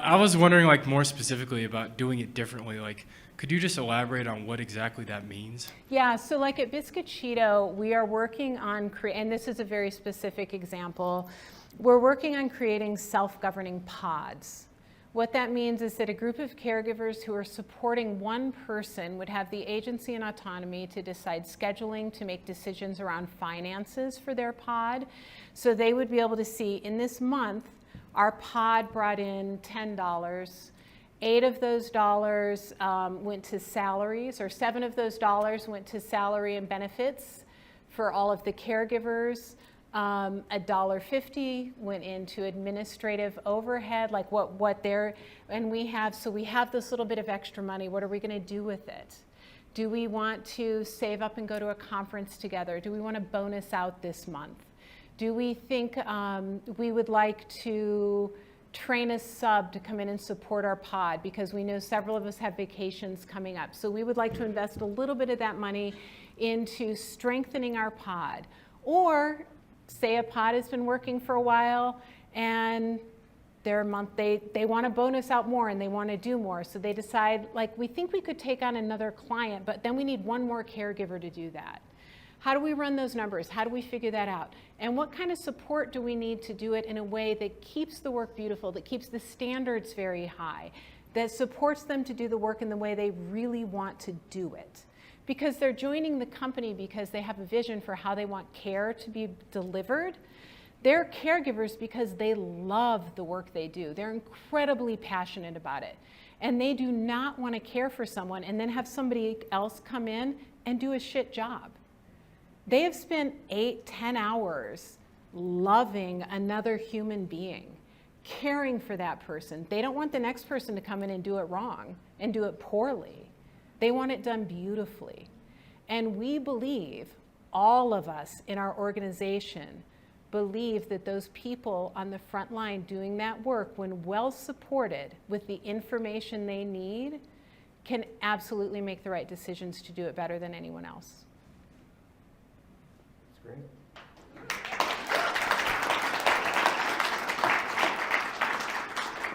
I was wondering, like, more specifically about doing it differently. Like, could you just elaborate on what exactly that means? Yeah, so like at Biscuitito, we are working on, and this is a very specific example, we're working on creating self-governing pods. What that means is that a group of caregivers who are supporting one person would have the agency and autonomy to decide scheduling, to make decisions around finances for their pod. So they would be able to see, in this month, our pod brought in $10. 8 of those dollars went to salaries, or 7 of those dollars went to salary and benefits for all of the caregivers. $1.50 went into administrative overhead, like what they're, and we have this little bit of extra money. What are we going to do with it? Do we want to save up and go to a conference together? Do we want to bonus out this month? Do we think we would like to train a sub to come in and support our pod, because we know several of us have vacations coming up. So we would like to invest a little bit of that money into strengthening our pod. Or say a pod has been working for a while and they want to bonus out more and they want to do more. So they decide, like, we think we could take on another client, but then we need one more caregiver to do that. How do we run those numbers? How do we figure that out? And what kind of support do we need to do it in a way that keeps the work beautiful, that keeps the standards very high, that supports them to do the work in the way they really want to do it? Because they're joining the company because they have a vision for how they want care to be delivered. They're caregivers because they love the work they do. They're incredibly passionate about it. And they do not want to care for someone and then have somebody else come in and do a shit job. They have spent 8-10 hours loving another human being, caring for that person. They don't want the next person to come in and do it wrong and do it poorly. They want it done beautifully. And we believe, all of us in our organization believe, that those people on the front line doing that work, when well supported with the information they need, can absolutely make the right decisions to do it better than anyone else. Great.